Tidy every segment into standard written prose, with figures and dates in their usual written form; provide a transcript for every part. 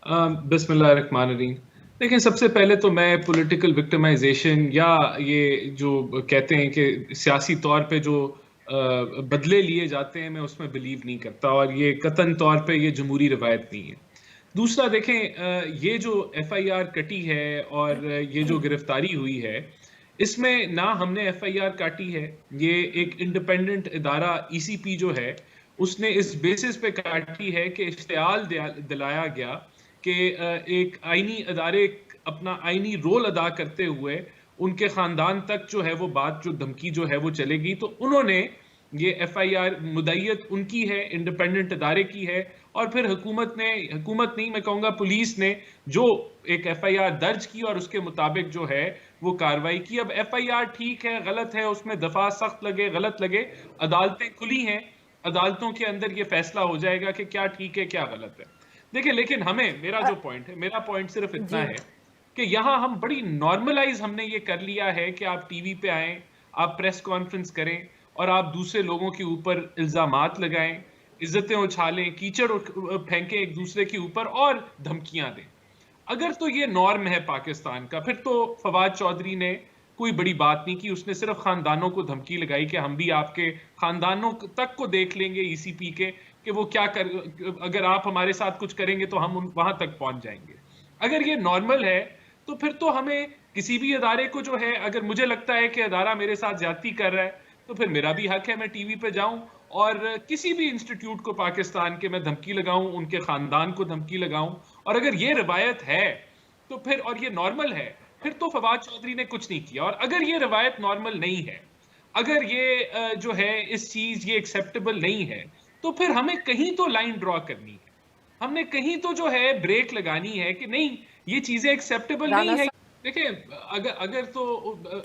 बिस्मिल्लाहिर्रहमानिर्रहीम। देखिए, सबसे पहले तो मैं पॉलिटिकल विक्टिमाइजेशन या ये जो कहते हैं कि सियासी तौर पे जो बदले लिए जाते हैं, मैं उसमें बिलीव नहीं करता और ये कतन तौर पे ये जमहूरी रवायत नहीं है। दूसरा देखें, ये जो एफआईआर कटी है और ये जो गिरफ्तारी हुई है, इसमें ना हमने एफआईआर काटी है। ये एक इंडिपेंडेंट इदारा ईसीपी जो है, उसने इस बेसिस पे काटी है कि इश्तियाल दिलाया गया कि एक आईनी अदारे अपना आईनी रोल अदा करते हुए उनके खानदान तक जो है वो बात, जो धमकी जो है वो चलेगी, तो उन्होंने ये एफआईआर मुद्दईयत उनकी है, इंडिपेंडेंट अदारे की है। और फिर हुकूमत नहीं, मैं कहूंगा पुलिस ने जो एक एफआईआर दर्ज की और उसके मुताबिक जो है वो कार्रवाई की। अब एफआईआर ठीक है गलत है, उसमें दफा सख्त लगे गलत लगे, अदालतें खुली हैं, अदालतों के अंदर ये फैसला हो जाएगा कि क्या ठीक है क्या गलत है। देखिए, लेकिन हमें, मेरा अ, जो पॉइंट है, मेरा पॉइंट सिर्फ इतना जी। है कि यहां हम बड़ी नॉर्मलाइज हमने ये कर लिया है कि आप टीवी पे आए, आप प्रेस कॉन्फ्रेंस करें और आप दूसरे लोगों के ऊपर इल्जामात लगाएं, इज्जतें उछालें, कीचड़ फेंकें एक दूसरे के ऊपर और धमकियां दें। अगर तो ये नॉर्म है पाकिस्तान का, फिर तो फवाद चौधरी ने कोई बड़ी बात नहीं की। उसने सिर्फ खानदानों को धमकी लगाई कि हम भी आपके खानदानों तक को देख लेंगे ईसीपी के, कि वो क्या कर, अगर आप हमारे साथ कुछ करेंगे तो हम वहां तक पहुंच जाएंगे। अगर ये नॉर्मल है तो फिर तो हमें किसी भी अदारे को जो है, अगर मुझे लगता है कि अदारा मेरे साथ ज्यादती कर रहा है, तो फिर मेरा भी हक है मैं टीवी पे जाऊं और किसी भी इंस्टीट्यूट को पाकिस्तान के मैं धमकी लगाऊं, उनके खानदान को धमकी लगाऊं। और अगर ये रवायत है तो फिर, और ये नॉर्मल है, फिर तो फवाद चौधरी ने कुछ नहीं किया। और अगर ये रवायत नॉर्मल नहीं है, अगर ये जो है इस चीज ये एक्सेप्टेबल नहीं है, तो फिर हमें कहीं तो लाइन ड्रॉ करनी है, हमने कहीं तो जो है ब्रेक लगानी है कि नहीं, ये चीजें एक्सेप्टेबल नहीं राना है। साहब। देखिए, अगर अगर तो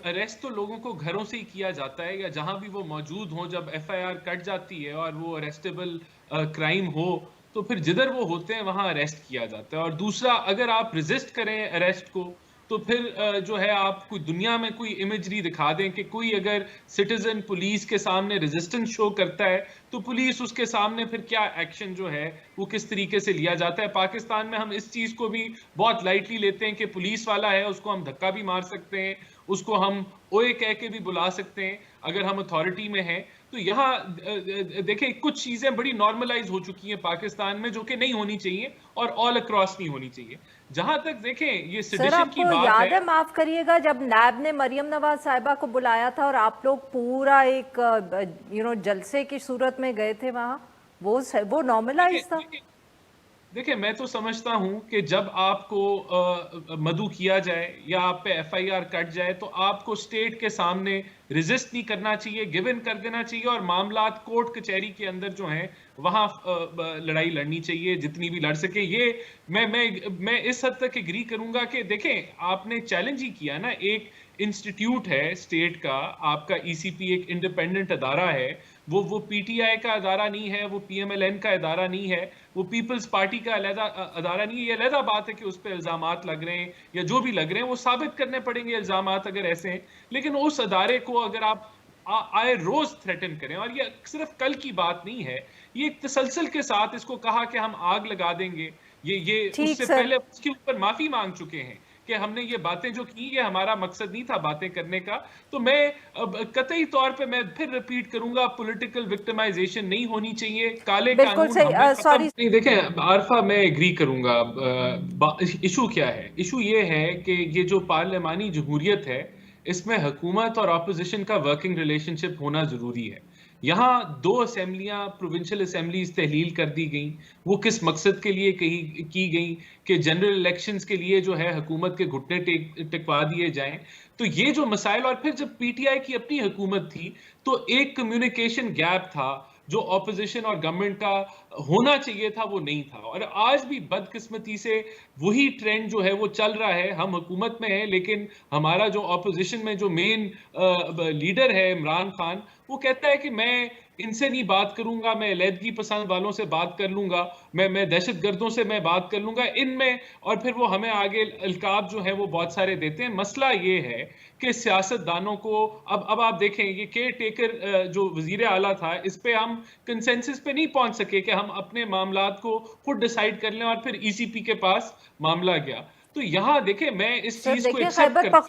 अरेस्ट तो लोगों को घरों से ही किया जाता है या जहां भी वो मौजूद हो, जब एफआईआर कट जाती है और वो अरेस्टेबल क्राइम हो, तो फिर जिधर वो होते हैं वहां अरेस्ट किया जाता है। और दूसरा, अगर आप रेजिस्ट करें अरेस्ट को, तो फिर जो है आप कोई दुनिया में कोई इमेजरी दिखा दें कि कोई अगर सिटीजन पुलिस के सामने रेजिस्टेंस शो करता है, तो पुलिस उसके सामने फिर क्या एक्शन जो है वो किस तरीके से लिया जाता है। पाकिस्तान में हम इस चीज को भी बहुत लाइटली लेते हैं कि पुलिस वाला है उसको हम धक्का भी मार सकते हैं, उसको हम ओए कह के भी बुला सकते हैं अगर हम अथॉरिटी में हैं। तो यहाँ देखिए, कुछ चीजें बड़ी नॉर्मलाइज हो चुकी हैं पाकिस्तान में, जो कि नहीं होनी चाहिए और ऑल अक्रॉस नहीं होनी चाहिए। जहां तक देखें ये सर, सेडिशन की आपको बात याद है, है, माफ करिएगा, जब नैब ने मरियम नवाज साहिबा को बुलाया था और आप लोग पूरा एक जलसे की सूरत में गए थे वहां, वो देखिए नॉर्मलाइज था। देखिए देखिए, मैं तो समझता हूं कि जब आपको मदऊ किया जाए या आप पे एफआईआर कट जाए, तो आपको स्टेट के सामने रेजिस्ट नहीं करना चाहिए, गिव इन कर देना चाहिए और मामलात कोर्ट कचहरी के अंदर जो हैं वहां लड़ाई लड़नी चाहिए जितनी भी लड़ सके। ये मैं इस हद तक एग्री करूंगा कि देखें, आपने चैलेंज ही किया ना, एक इंस्टीट्यूट है स्टेट का, आपका ईसीपी एक इंडिपेंडेंट अदारा है, वो पीटीआई का अदारा नहीं है, वो पीएमएलएन का अदारा नहीं है, वो पीपल्स पार्टी का अलहदा अदारा नहीं है। ये अलहदा बात है कि उस पर इल्जामात लग रहे हैं या जो भी लग रहे हैं वो साबित करने पड़ेंगे इल्जामात अगर ऐसे हैं। लेकिन उस अदारे को अगर आप आए रोज थ्रेटन करें, और ये सिर्फ कल की बात नहीं है, ये एक तसलसल के साथ इसको कहा कि हम आग लगा देंगे, ये ठीक उससे सर। पहले उसके ऊपर माफी मांग चुके हैं कि हमने ये बातें जो की, ये हमारा मकसद नहीं था बातें करने का। तो मैं अब कतई तौर पे मैं फिर रिपीट करूंगा, पॉलिटिकल विक्टिमाइजेशन नहीं होनी चाहिए, काले बिल्कुल कानून सही। हमें खत्म सॉरी। नहीं। देखें आरफा, मैं एग्री करूंगा, इशू क्या है, इशू ये है कि ये जो पार्लियामानी जमहूरियत है, इसमें हुकूमत और अपोजिशन का वर्किंग रिलेशनशिप होना जरूरी है। यहाँ दो असेंबलियां, प्रोविंशियल असेंबलीज तहलील कर दी गई, वो किस मकसद के लिए की गई कि जनरल इलेक्शंस के लिए जो है हुकूमत के घुटने टिकवा दिए जाएं। तो ये जो मसाइल, और फिर जब पीटीआई की अपनी हुकूमत थी, तो एक कम्युनिकेशन गैप था जो ऑपोजिशन और गवर्नमेंट का होना चाहिए था, वो नहीं था। और आज भी बदकिस्मती से वही ट्रेंड जो है वो चल रहा है। हम हुकूमत में हैं, लेकिन हमारा जो ऑपोजिशन में जो मेन लीडर है इमरान खान, वो कहता है कि मैं इनसे नहीं बात करूंगा, मैं अलहदगी पसंद वालों से बात कर लूंगा, मैं दहशतगर्दों से मैं बात कर लूंगा इनमें, और फिर वो हमें आगे अलकाब जो है वो बहुत सारे देते हैं। मसला ये है कि सियासतदानों को अब आप देखें, ये केयर टेकर जो वजीर आला था, इस पे हम कंसेंसस पे नहीं पहुंच सके कि हम अपने मामलात को खुद डिसाइड कर लें, और फिर ईसीपी के पास मामला गया। तो यहां देखें, मैं इस सर चीज को देखिए, एक्सेप्ट खैबर करता